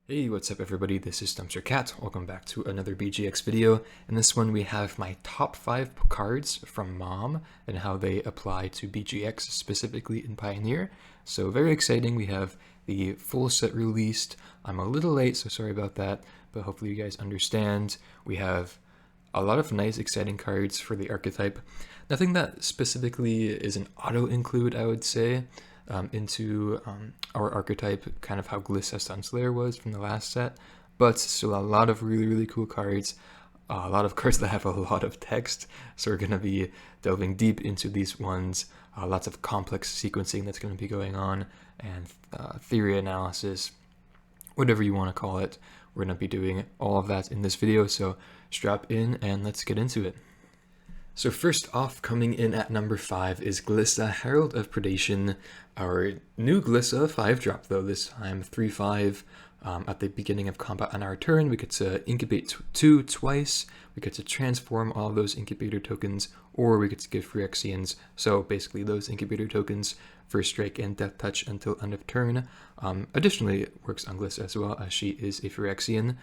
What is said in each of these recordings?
Hey, what's up everybody, this is Dumpster Cat. Welcome back to another BGX video. In this one we have my top 5 cards from Mom and how they apply to BGX, specifically in Pioneer. So very exciting, we have the full set released. I'm a little late, so sorry about that, but hopefully you guys understand. We have a lot of nice exciting cards for the archetype. Nothing that specifically is an auto-include, I would say. Into our archetype, kind of how Glissa Sunslayer was from the last set, but still a lot of really cool cards, a lot of cards that have a lot of text, so we're going to be delving deep into these ones, lots of complex sequencing that's going to be going on, and theory analysis, whatever you want to call it. We're going to be doing all of that in this video, so strap in and let's get into it. So first off, coming in at number 5 is Glissa, Herald of Predation. Our new Glissa 5-drop though, this time 3/5. At the beginning of combat on our turn, we get to incubate 2 twice, we get to transform all of those incubator tokens, or we get to give Phyrexians, so basically those incubator tokens, First Strike and Death Touch until end of turn. Additionally, it works on Glissa as well, as she is a Phyrexian.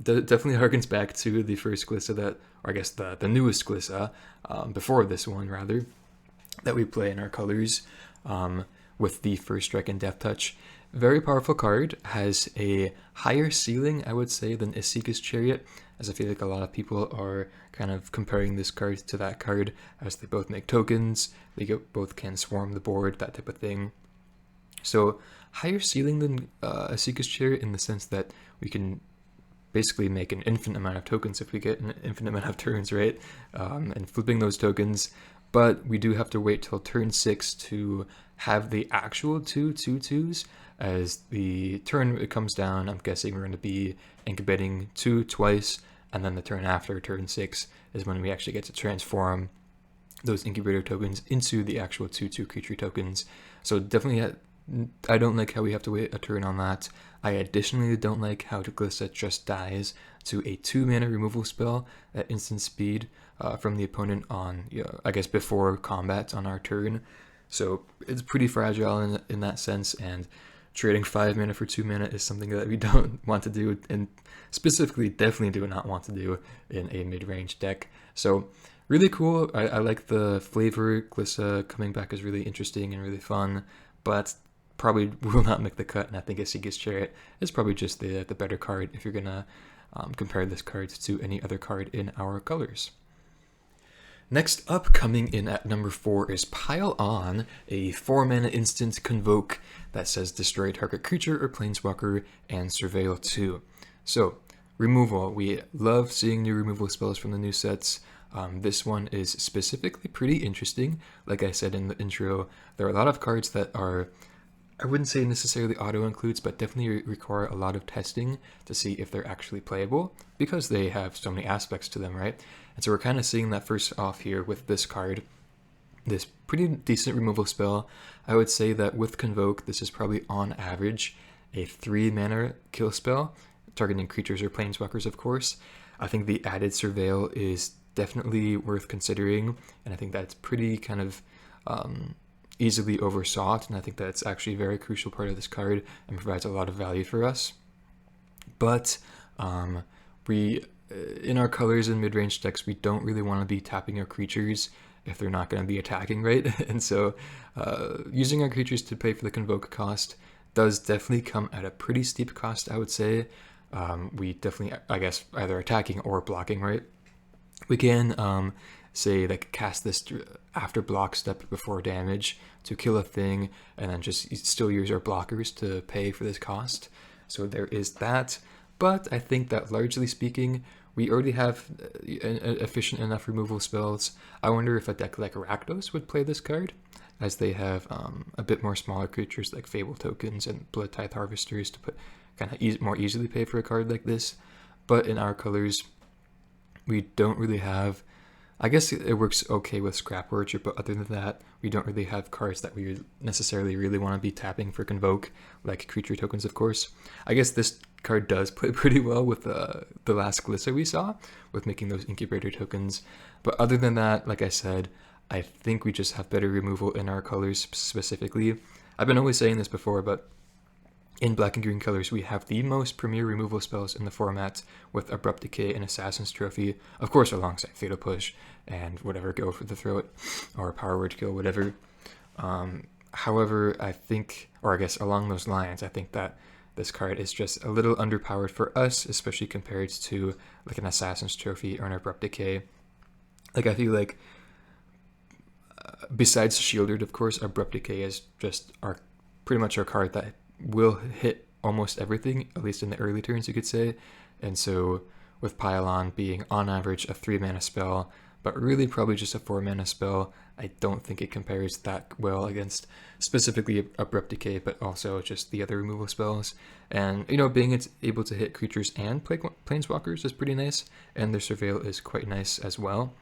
Definitely harkens back to the first Glissa that, or I guess the newest Glissa, before this one rather, that we play in our colors, with the First Strike and Death Touch. Very powerful card, has a higher ceiling, I would say, than Esika's Chariot, as I feel like a lot of people are kind of comparing this card to that card, as they both make tokens, they both can swarm the board, that type of thing. So higher ceiling than Esika's Chariot in the sense that we can basically make an infinite amount of tokens if we get an infinite amount of turns, right? And flipping those tokens, but we do have to wait till turn 6 to have the actual 2/2/2s. As the turn it comes down, I'm guessing we're going to be incubating 2 twice, and then the turn after, turn 6, is when we actually get to transform those incubator tokens into the actual 2/2 creature tokens. So definitely, I don't like how we have to wait a turn on that. I additionally don't like how Glissa just dies to a 2-mana removal spell at instant speed from the opponent on, I guess, before combat on our turn. So it's pretty fragile in that sense, and trading 5 mana for 2 mana is something that we don't want to do, and specifically definitely do not want to do in a mid-range deck. So really cool. I like the flavor. Glissa coming back is really interesting and really fun, but probably will not make the cut, and I think Esika's Chariot is probably just the better card if you're gonna compare this card to any other card in our colors. Next up, coming in at number 4 is Pile On, a 4-mana instant convoke that says destroy target creature or planeswalker and surveil 2. So removal, we love seeing new removal spells from the new sets. This one is specifically pretty interesting. Like I said in the intro, there are a lot of cards that are, I wouldn't say necessarily auto-includes, but definitely require a lot of testing to see if they're actually playable, because they have so many aspects to them, right? And so we're kind of seeing that first off here with this card, this pretty decent removal spell. I would say that with Convoke, this is probably on average a 3-mana kill spell, targeting creatures or planeswalkers, of course. I think the added Surveil is definitely worth considering, and I think that's pretty kind of easily oversought, and I think that's actually a very crucial part of this card and provides a lot of value for us. But we, in our colors and mid-range decks, we don't really want to be tapping our creatures if they're not going to be attacking, right? And so using our creatures to pay for the Convoke cost does definitely come at a pretty steep cost, I would say. We definitely, I guess, either attacking or blocking, right? We can say like cast this after block step before damage to kill a thing, and then just still use our blockers to pay for this cost. So there is that, but I think that largely speaking, we already have efficient enough removal spells. I wonder if a deck like Rakdos would play this card, as they have a bit more smaller creatures like Fable tokens and Blood Tithe Harvesters to put kind of more easily pay for a card like this. But in our colors, we don't really have, I guess it works okay with Scrap Orchard, but other than that, we don't really have cards that we necessarily really want to be tapping for Convoke, like creature tokens, of course. I guess this card does play pretty well with the last Glissa we saw, with making those incubator tokens. But other than that, like I said, I think we just have better removal in our colors specifically. I've been always saying this before, but In black and green colors, we have the most premier removal spells in the format with Abrupt Decay and Assassin's Trophy, of course alongside Fatal Push and whatever, Go for the Throat, or Power Word Kill, whatever. However, I think, or I guess along those lines, I think that this card is just a little underpowered for us, especially compared to like an Assassin's Trophy or an Abrupt Decay. Like, I feel like besides Sheoldred, of course, Abrupt Decay is just pretty much our card that will hit almost everything, at least in the early turns, you could say. And so with Pylon being on average a 3-mana spell, but really probably just a 4-mana spell, I don't think it compares that well against specifically Abrupt Decay, but also just the other removal spells. And, you know, being it's able to hit creatures and planeswalkers is pretty nice, and their Surveil is quite nice as well.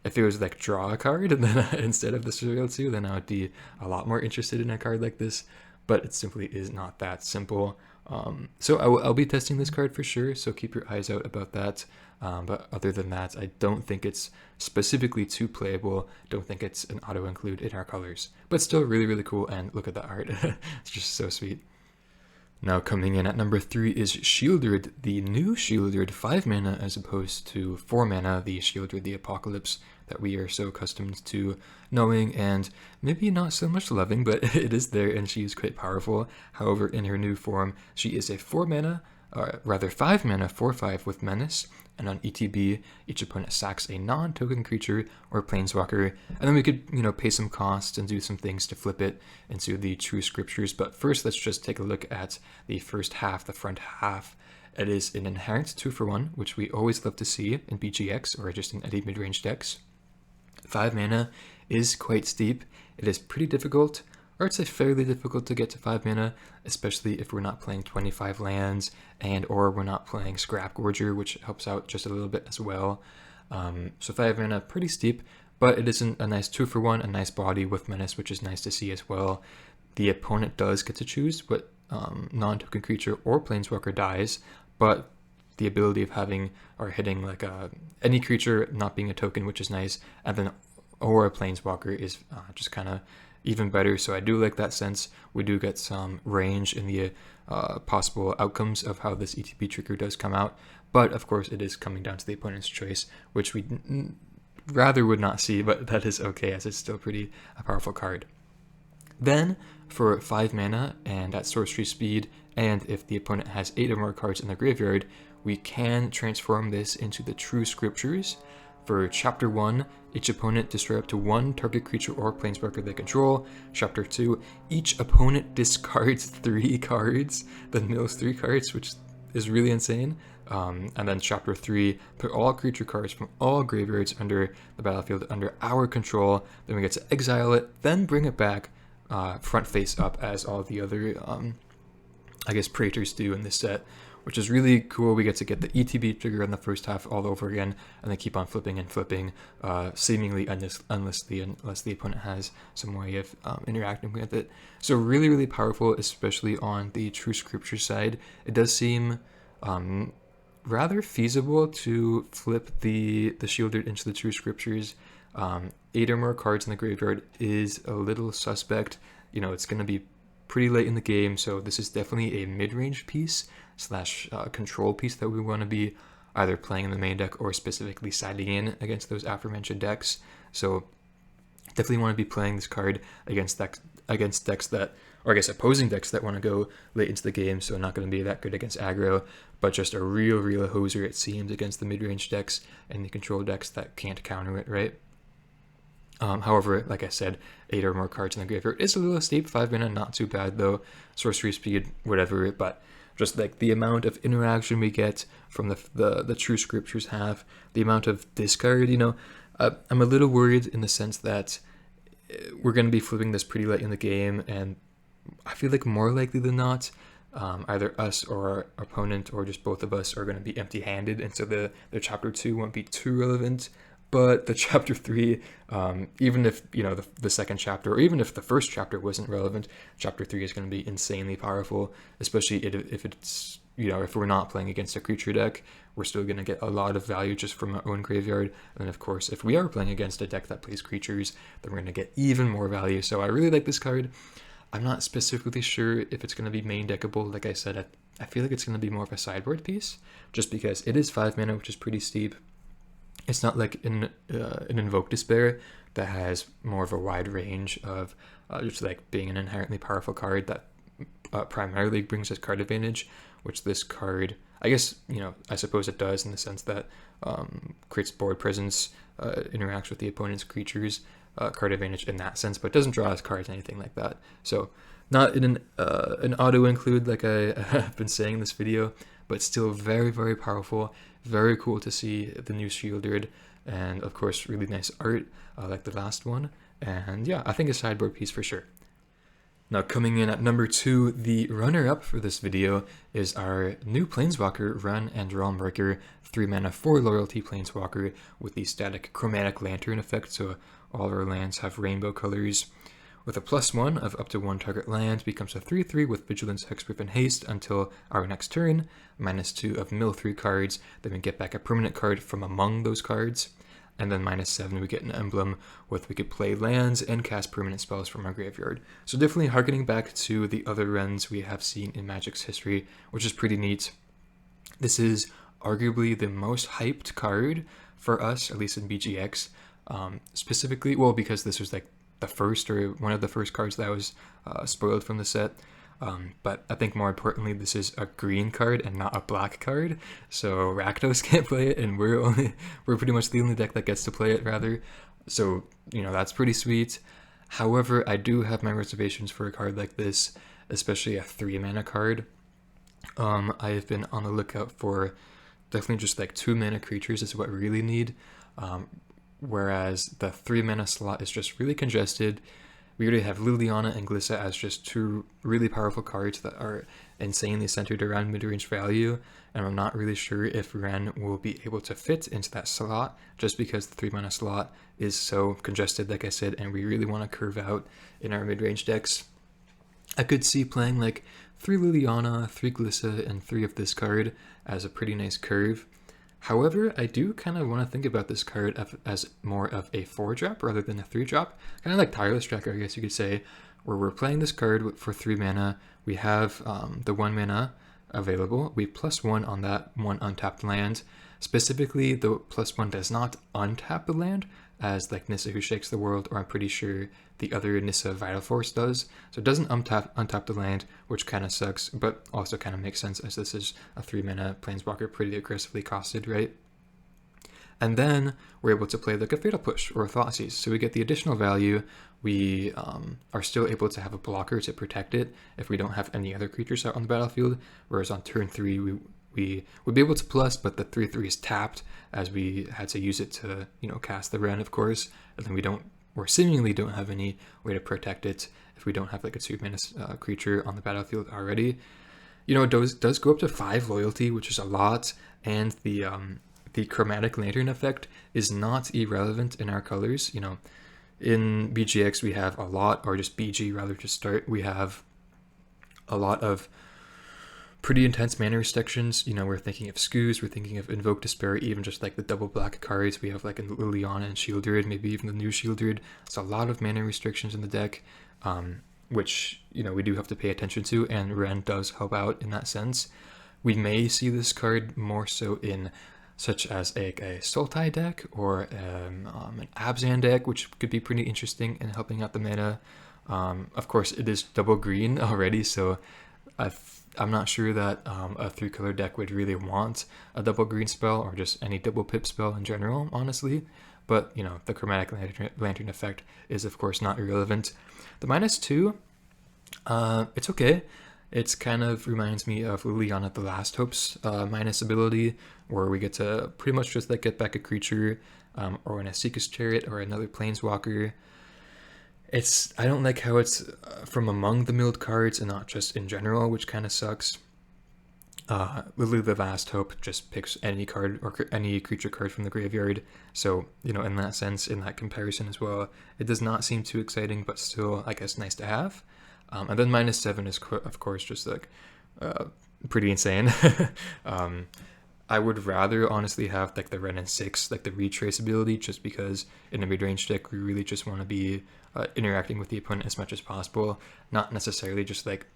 If it was like draw a card and then instead of the Surveil 2, then I would be a lot more interested in a card like this, but it simply is not that simple. So I'll be testing this card for sure, so keep your eyes out about that. But other than that, I don't think it's specifically too playable. Don't think it's an auto-include in our colors. But still really, really cool, and look at the art. It's just so sweet. Now coming in at number 3 is Sheoldred, the new Sheoldred, 5 mana as opposed to 4 mana, the Sheoldred the Apocalypse that we are so accustomed to knowing and maybe not so much loving, but it is there and she is quite powerful. However, in her new form, she is a 4 mana, rather 5 mana 4/5 with Menace, and on ETB, each opponent sacks a non-token creature or planeswalker, and then we could, you know, pay some costs and do some things to flip it into the True Scriptures. But first, let's just take a look at the first half, the front half. It is an inherent 2-for-1, which we always love to see in BGX or just in any mid-range decks. 5 mana is quite steep. It is pretty difficult, or I'd say fairly difficult to get to 5 mana, especially if we're not playing 25 lands and or we're not playing Scrap Gorger, which helps out just a little bit as well. So 5 mana, pretty steep, but it is a nice 2-for-1, a nice body with Menace, which is nice to see as well. The opponent does get to choose what non-token creature or planeswalker dies, but the ability of having or hitting like any creature not being a token, which is nice, and then or a planeswalker is just kind of even better. So I do like that sense. We do get some range in the possible outcomes of how this ETB trigger does come out, but of course it is coming down to the opponent's choice, which we rather would not see, but that is okay as it's still pretty a powerful card. Then for 5 mana and at sorcery speed, and if the opponent has 8 or more cards in the graveyard, we can transform this into the True Scriptures. For Chapter 1, each opponent destroy up to 1 target creature or planeswalker they control. Chapter 2, each opponent discards 3 cards, then mills 3 cards, which is really insane. And then Chapter 3, put all creature cards from all graveyards under the battlefield under our control. Then we get to exile it, then bring it back front face up as all the other, I guess, Praetors do in this set, which is really cool. We get to get the ETB trigger in the first half all over again, and then keep on flipping and flipping, seemingly unless the opponent has some way of interacting with it. So really, really powerful, especially on the True Scripture side. It does seem rather feasible to flip the Sheoldred into the True Scriptures. 8 or more cards in the graveyard is a little suspect. You know, it's going to be pretty late in the game, so this is definitely a mid-range piece / control piece that we want to be either playing in the main deck or specifically siding in against those aforementioned decks. So definitely want to be playing this card against decks that, or I guess opposing decks that want to go late into the game, so not going to be that good against aggro, but just a real hoser, it seems, against the mid-range decks and the control decks that can't counter it, right? However, like I said, 8 or more cards in the graveyard is a little steep. 5 mana, not too bad though. Sorcery speed, whatever, but just like the amount of interaction we get from the True Scriptures have, the amount of discard, you know, I'm a little worried in the sense that we're going to be flipping this pretty late in the game, and I feel like more likely than not, either us or our opponent or just both of us are going to be empty-handed, and so the Chapter 2 won't be too relevant. But the Chapter 3, even if, you know, the second chapter, or even if the first chapter wasn't relevant, Chapter 3 is going to be insanely powerful, especially if it's, you know, if we're not playing against a creature deck, we're still going to get a lot of value just from our own graveyard. And then, of course, if we are playing against a deck that plays creatures, then we're going to get even more value. So I really like this card. I'm not specifically sure if it's going to be main deckable. Like I said, I feel like it's going to be more of a sideboard piece, just because it is 5 mana, which is pretty steep. It's not like an Invoke Despair that has more of a wide range of just like being an inherently powerful card that primarily brings us card advantage, which this card, I guess, I suppose it does in the sense that creates board presence, interacts with the opponent's creatures, card advantage in that sense, but doesn't draw us cards, anything like that. So not in an auto include like I've been saying in this video, but still very, very powerful. Very cool to see the new Sheoldred, and of course really nice art like the last one. And yeah, I think a sideboard piece for sure. Now coming in at number 2, the runner-up for this video is our new Planeswalker, Wrenn and Realmbreaker, 3 mana 4 loyalty Planeswalker with the static chromatic lantern effect, so all of our lands have rainbow colors. With a +1 of up to 1 target land, becomes a 3/3 with Vigilance, Hexproof, and Haste until our next turn. -2 of mill 3 cards, then we get back a permanent card from among those cards. And then -7 we get an emblem with we could play lands and cast permanent spells from our graveyard. So definitely harkening back to the other Wrenns we have seen in Magic's history, which is pretty neat. This is arguably the most hyped card for us, at least in BGX. Specifically, well, because this was like the first or one of the first cards that was spoiled from the set. But I think more importantly, this is a green card and not a black card. So Rakdos can't play it, and we're pretty much the only deck that gets to play it, rather. So, that's pretty sweet. However, I do have my reservations for a card like this, especially a 3 mana card. I have been on the lookout for definitely just like 2 mana creatures is what we really need. Whereas the 3 mana slot is just really congested. We already have Liliana and Glissa as just 2 really powerful cards that are insanely centered around mid-range value, and I'm not really sure if Wrenn will be able to fit into that slot, just because the 3 mana slot is so congested, like I said, and we really want to curve out in our mid-range decks. I could see playing like 3 Liliana, 3 Glissa, and 3 of this card as a pretty nice curve. However, I do kind of want to think about this card as more of a 4-drop rather than a 3-drop. Kind of like Tireless Tracker, I guess you could say, where we're playing this card for 3 mana. We have the 1 mana available. We +1 on that 1 untapped land. Specifically, the +1 does not untap the land, as like Nissa Who Shakes the World, or I'm pretty sure the other Nissa Vital Force does. So it doesn't untap the land, which kind of sucks, but also kind of makes sense as this is a 3 mana Planeswalker, pretty aggressively costed, right? And then we're able to play like a Fatal Push or a Thoughtseize. So we get the additional value. We are still able to have a blocker to protect it if we don't have any other creatures out on the battlefield, whereas on turn 3 we would be able to plus, but the 3/3 is tapped as we had to use it to, cast the Wrenn, of course, and then we seemingly don't have any way to protect it if we don't have like a 2 mana creature on the battlefield already. It does go up to 5 loyalty, which is a lot, and the chromatic lantern effect is not irrelevant in our colors. In BGX we have a lot, or just BG rather to start, we have a lot of pretty intense mana restrictions. We're thinking of Skoos, we're thinking of Invoke Despair, even just like the double black cards. We have like Liliana and Sheoldred, maybe even the new Sheoldred. It's a lot of mana restrictions in the deck, which, we do have to pay attention to, and Wrenn does help out in that sense. We may see this card more so in such as a Sultai deck or an Abzan deck, which could be pretty interesting in helping out the meta. Of course, it is double green already, so I'm not sure that a 3-color deck would really want a double green spell or just any double pip spell in general, honestly. But, the chromatic lantern effect is, of course, not irrelevant. The -2, it's okay. It's kind of reminds me of Liliana the Last Hope's minus ability, where we get to pretty much just like get back a creature, or in a Seeker's Chariot or another Planeswalker. I don't like how it's from among the milled cards and not just in general, which kind of sucks. Lily the Last Hope just picks any card or any creature card from the graveyard. So, in that sense, in that comparison as well, it does not seem too exciting, but still, I guess, nice to have. And then -7 is, of course, just like pretty insane. I would rather honestly have like the Wrenn and 6, like the retraceability, just because in a mid-range deck we really just want to be interacting with the opponent as much as possible, not necessarily just like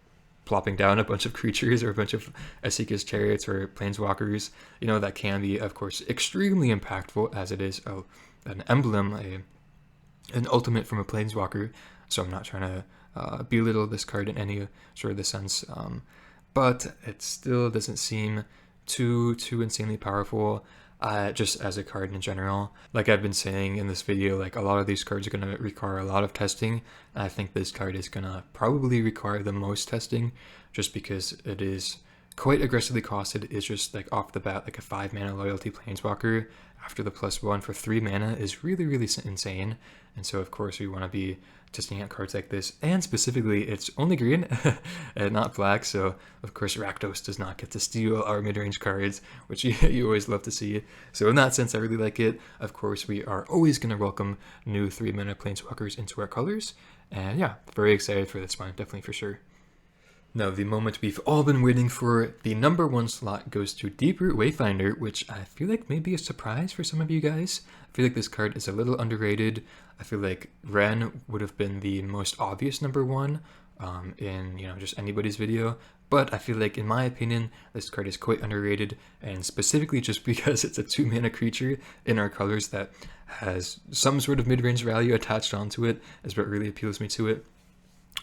plopping down a bunch of creatures or a bunch of Asika's chariots or planeswalkers. You know, that can be, of course, extremely impactful, as it is an emblem, an ultimate from a planeswalker. So I'm not trying to belittle this card in any sort of the sense, but it still doesn't seem too insanely powerful. Just as a card in general. Like I've been saying in this video, like a lot of these cards are going to require a lot of testing. I think this card is going to probably require the most testing, just because it is quite aggressively costed. It's just like off the bat, like a 5 mana loyalty planeswalker after the +1 for 3 mana is really insane. And so of course we want to be testing out cards like this, and specifically it's only green and not black, so of course Rakdos does not get to steal our mid-range cards, which you always love to see. So in that sense I really like it. Of course we are always going to welcome new 3 mana planeswalkers into our colors, and yeah, very excited for this one, definitely for sure. Now, the moment we've all been waiting for, the number 1 slot goes to Deeproot Wayfinder, which I feel like may be a surprise for some of you guys. I feel like this card is a little underrated. I feel like Wrenn would have been the most obvious number 1 in, you know, just anybody's video. But I feel like, in my opinion, this card is quite underrated, and specifically just because it's a 2 mana creature in our colors that has some sort of mid-range value attached onto it is what really appeals me to it.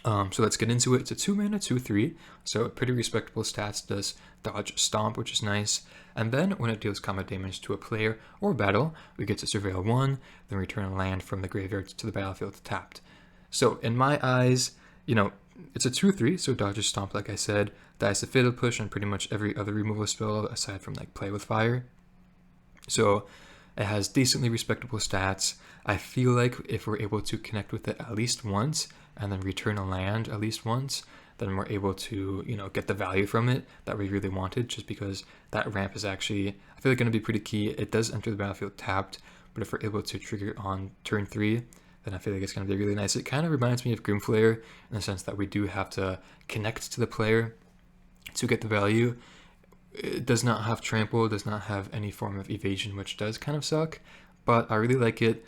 So let's get into it. It's a 2 mana 2/3, so pretty respectable stats. Does dodge stomp, which is nice. And then when it deals combat damage to a player or battle, we get to surveil 1, then return a land from the graveyard to the battlefield tapped. So in my eyes, you know, it's a 2/3, so dodges stomp, like I said, dies the fatal push and pretty much every other removal spell aside from like play with fire. So it has decently respectable stats. I feel like if we're able to connect with it at least once and then return a land at least once, then we're able to, you know, get the value from it that we really wanted, just because that ramp is actually, I feel like, going to be pretty key. It does enter the battlefield tapped, but if we're able to trigger it on turn 3, then I feel like it's going to be really nice. It kind of reminds me of Grimflayer in the sense that we do have to connect to the player to get the value. It does not have trample, does not have any form of evasion, which does kind of suck, but I really like it.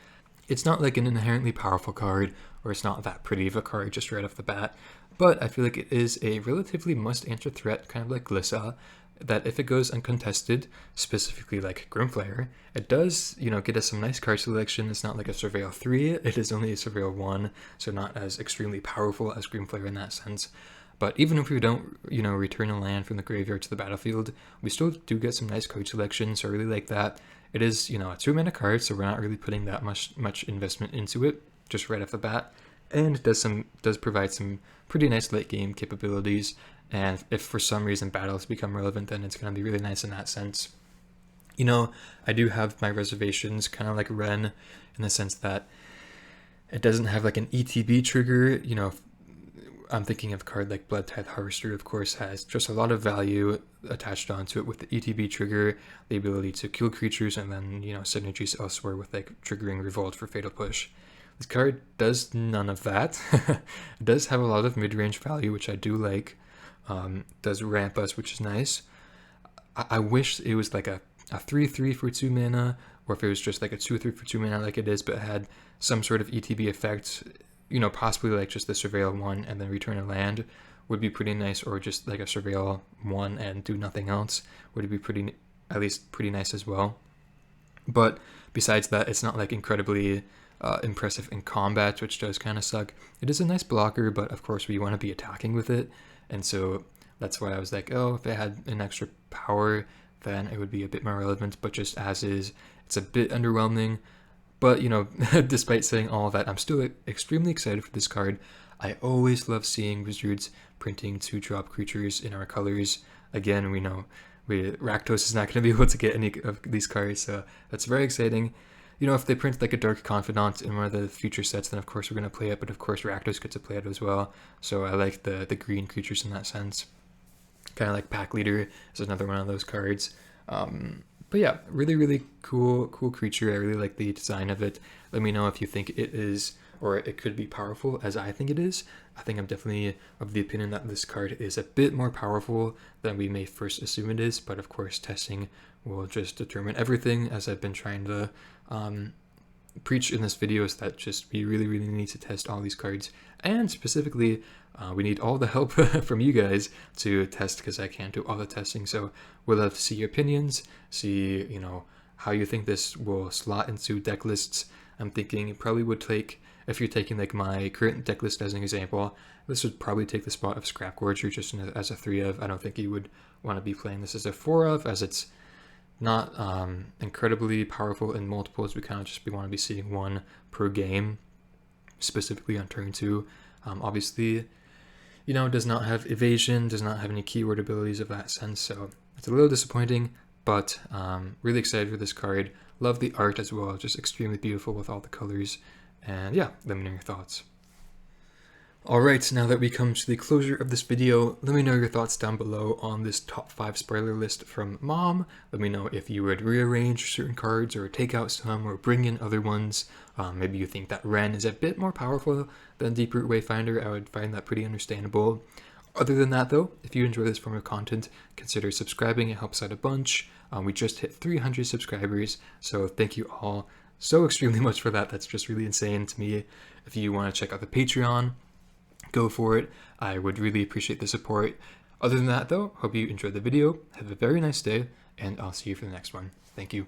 It's not like an inherently powerful card, or it's not that pretty of a card just right off the bat, but I feel like it is a relatively must-answer threat, kind of like Glissa, that if it goes uncontested, specifically like Grimflayer, it does, you know, get us some nice card selection. It's not like a Surveil 3, it is only a Surveil 1, so not as extremely powerful as Grimflayer in that sense. But even if we don't, you know, return a land from the graveyard to the battlefield, we still do get some nice card selection, so I really like that. It is, you know, a 2 mana card, so we're not really putting that much investment into it, just right off the bat. And it does provide some pretty nice late game capabilities, and if for some reason battles become relevant, then it's going to be really nice in that sense. You know, I do have my reservations, kind of like Wrenn, in the sense that it doesn't have like an ETB trigger. You know, I'm thinking of a card like Bloodtithe Harvester, of course, has just a lot of value attached onto it with the ETB trigger, the ability to kill creatures, and then, you know, synergies elsewhere with like triggering Revolt for Fatal Push. This card does none of that. It does have a lot of mid-range value, which I do like. Does ramp us, which is nice. I wish it was like a 3/3 for 2 mana, or if it was just like a 2/3 for 2 mana like it is, but it had some sort of ETB effect. You know, possibly like just the Surveil 1 and then return a land would be pretty nice, or just like a Surveil 1 and do nothing else would be at least pretty nice as well. But besides that, it's not like incredibly impressive in combat, which does kind of suck. It is a nice blocker, but of course we want to be attacking with it, and so that's why I was like, oh, if it had an extra power, then it would be a bit more relevant, but just as is, it's a bit underwhelming. But, you know, despite saying all of that, I'm still extremely excited for this card. I always love seeing Wizards printing 2-drop creatures in our colors. Again, we know Rakdos is not going to be able to get any of these cards, so that's very exciting. You know, if they print like a Dark Confidant in one of the future sets, then of course we're going to play it, but of course Rakdos gets to play it as well. So I like the green creatures in that sense. Kind of like Pack Leader is another one of those cards. But yeah, really cool creature. I really like the design of it. Let me know if you think it is or it could be powerful as I think it is. I think I'm definitely of the opinion that this card is a bit more powerful than we may first assume it is, but of course testing will just determine everything, as I've been trying to preach in this video, is that just we really need to test all these cards, and specifically we need all the help from you guys to test, because I can't do all the testing. So we'll love to see your opinions, see, you know, how you think this will slot into deck lists. I'm thinking it probably would take, if you're taking like my current deck list as an example, this would probably take the spot of Scrap Gorger just as a 3 of. I don't think you would want to be playing this as a 4 of, as it's not incredibly powerful in multiples. We kind of just want to be seeing 1 per game, specifically on turn 2. Obviously, you know, does not have evasion, does not have any keyword abilities of that sense, so it's a little disappointing, but really excited for this card. Love the art as well, just extremely beautiful with all the colors. And yeah, let me know your thoughts. Alright, now that we come to the closure of this video, let me know your thoughts down below on this top 5 spoiler list from Mom. Let me know if you would rearrange certain cards or take out some or bring in other ones. Maybe you think that Wrenn is a bit more powerful than Deeproot Wayfinder. I would find that pretty understandable. Other than that though, if you enjoy this form of content, consider subscribing. It helps out a bunch. We just hit 300 subscribers, so thank you all so extremely much for that. That's just really insane to me. If you want to check out the Patreon, go for it. I would really appreciate the support. Other than that though, hope you enjoyed the video. Have a very nice day, and I'll see you for the next one. Thank you.